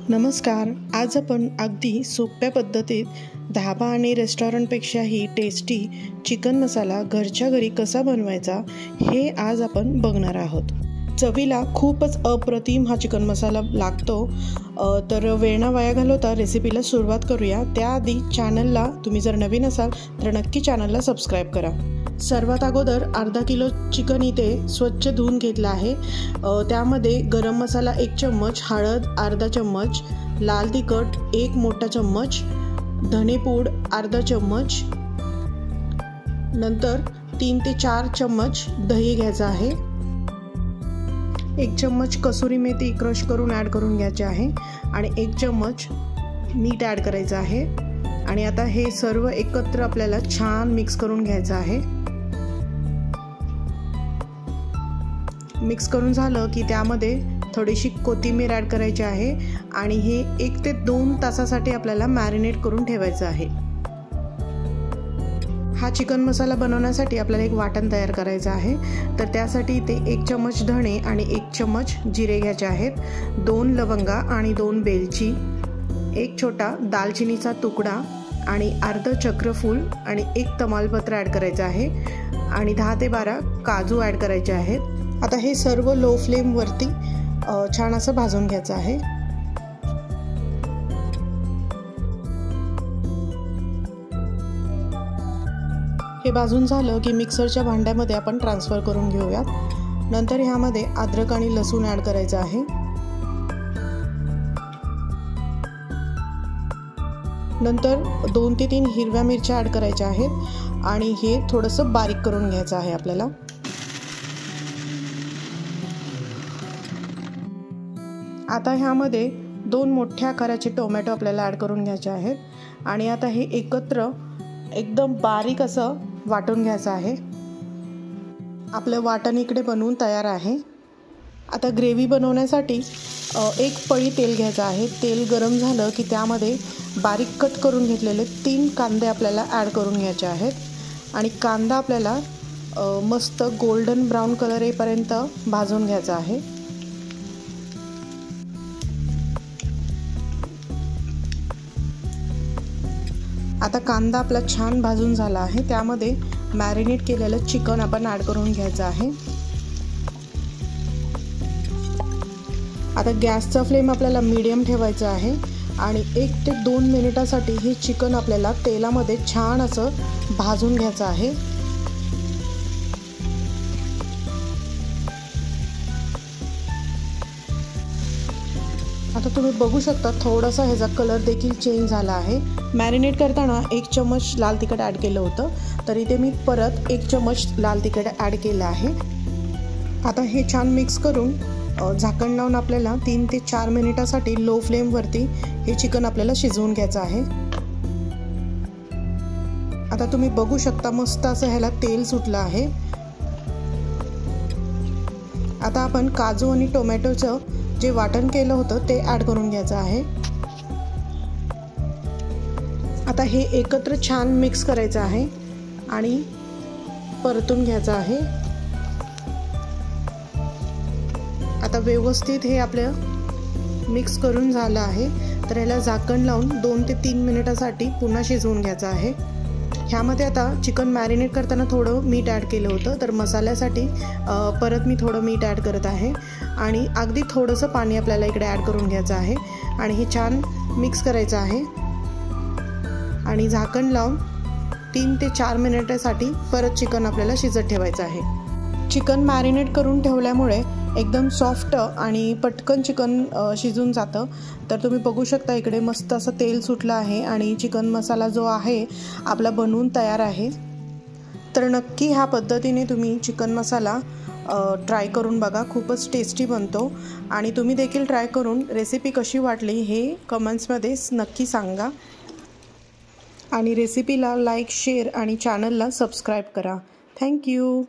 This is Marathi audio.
नमस्कार। आज आपण अगदी सोप्या पद्धतीत धाबा आणि रेस्टॉरंटपेक्षाही टेस्टी चिकन मसाला घरच्या घरी कसा बनवायचा हे आज आपण बघणार आहोत। चवीला खूपच अप्रतिम हा चिकन मसाला लागतो। तर वेळ न वाया घालवता रेसिपीला सुरुवात करूया। त्याआधी चॅनलला तुम्ही जर नवीन असाल तर नक्की चॅनलला सबस्क्राइब करा। सर्वात अगोदर अर्धा किलो चिकन इथे स्वच्छ धुवून घेतला आहे। त्यामध्ये गरम मसाला 1 चम्मच, हळद अर्धा चम्मच, लाल तिखट 1 मोठा चम्मच, धनेपूड अर्धा चम्मच, नंतर 3 ते 4 चम्मच दही घ्यायचा आहे। 1 चम्मच कसुरी मेथी क्रश करून ॲड करून घ्यायचे आहे आणि 1 चम्मच मीठ ॲड करायचं आहे। आणि आता हे सर्व एकत्र आपल्याला छान मिक्स करून घ्यायचं आहे। मिक्स करून झालं की त्यामध्ये थोडीशी कोथिंबीर ॲड करायची आहे आणि हे 1 ते 2 तासासाठी आपल्याला मॅरिनेट करून ठेवायचं आहे। हा चिकन मसाला बनवण्यासाठी आपल्याला एक वाटण तयार करायचं आहे। तर त्यासाठी ते 1 चम्मच धणे आणि 1 चम्मच जिरे घ्यायचे आहेत, 2 लवंगा आणि 2 बेलची, 1 छोटा दालचिनीचा तुकडा आणि अर्ध चक्रफूल आणि 1 तमालपत्र ॲड करायचं आहे आणि 10 ते 12 काजू ॲड करायचे आहेत। आता हे सर्व लो फ्लेमवरती छान असं भाजून घ्यायचं आहे। हे भाजून झालं की मिक्सरच्या भांड्यामध्ये आपण ट्रान्सफर करून घेऊयात। नंतर ह्यामध्ये अद्रक आणि लसूण ॲड करायचं आहे। नंतर 2 ते 3 हिरव्या मिरच्या ॲड करायच्या आहेत आणि हे थोडंसं बारीक करून घ्यायचं आहे आपल्याला। आता ह्यामध्ये 2 मोठ्या आकाराचे टोमॅटो आपल्याला ॲड करून घ्यायचे आहेत आणि आता हे एकत्र एकदम बारीक असं वाटून घ्यायचं आहे। आपलं वाटण इकडे बनवून तयार आहे। आता ग्रेव्ही बनवण्यासाठी 1 पळी तेल घ्यायचं आहे। तेल गरम झालं की त्यामध्ये बारीक कट करून घेतलेले 3 कांदे आपल्याला ॲड करून घ्यायचे आहेत आणि कांदा आपल्याला मस्त गोल्डन ब्राऊन कलर येईपर्यंत भाजून घ्यायचा आहे। आता कांदा आपला छान भाजून झाला आहे। त्यामध्ये मॅरिनेट केलेलं चिकन आपण ॲड करून घ्यायचं आहे। आता गॅसचा फ्लेम आपल्याला मीडियम ठेवायचा आहे आणि 1 ते 2 मिनिटासाठी हे चिकन आपल्याला तेलामध्ये छान असं भाजून घ्यायचं आहे। आता तुम्ही बघू शकता थोडासा ह्याचा कलर देखील चेंज झाला आहे। मॅरिनेट करताना 1 चम्मच लाल तिखट ॲड केलं होतं, तर इथे मी परत 1 चम्मच लाल तिखट ॲड केलं आहे। आता हे छान मिक्स करून झाकण लावून आपल्याला 3 ते 4 मिनिटासाठी लो फ्लेमवरती हे चिकन आपल्याला शिजवून घ्यायचं आहे। आता तुम्ही बघू शकता मस्त असं ह्याला तेल सुटलं आहे। आता आपण काजू आणि टोमॅटोचं जे वाटण केलं होतं ते ॲड करून घ्यायचं आहे। आता हे एकत्र छान मिक्स करायचं आहे आणि परतून घ्यायचं आहे। आता व्यवस्थित हे आपलं मिक्स करून झालं आहे, तर ह्याला झाकण लावून 2 ते 3 मिनिटासाठी पुन्हा शिजवून घ्यायचं आहे। ह्यामध्ये आता चिकन मॅरिनेट करताना थोडं मीठ ॲड केलं होतं, तर मसाल्यासाठी परत मी थोडं मीठ ॲड करत आहे आणि अगदी थोडंसं पाणी आपल्याला इकडे ॲड करून घ्यायचं आहे आणि हे छान मिक्स करायचं आहे आणि झाकण लावून 3 ते 4 मिनिटासाठी परत चिकन आपल्याला शिजत ठेवायचं आहे। चिकन मॅरिनेट करून ठेवल्यामुळे एकदम सॉफ्ट आणि पटकन चिकन शिजून जातं। तर तुम्ही बघू शकता इकडे मस्त असं तेल सुटलं आहे आणि चिकन मसाला जो आहे आपला बनवून तयार आहे। तर नक्की ह्या पद्धतीने तुम्ही चिकन मसाला ट्राय करून बघा, खूपच टेस्टी बनतो आणि तुम्ही देखील ट्राय करून रेसिपी कशी वाटली हे कमेंट्समध्ये नक्की सांगा आणि रेसिपीला लाईक, शेअर आणि चॅनलला सबस्क्राईब करा। थँक्यू।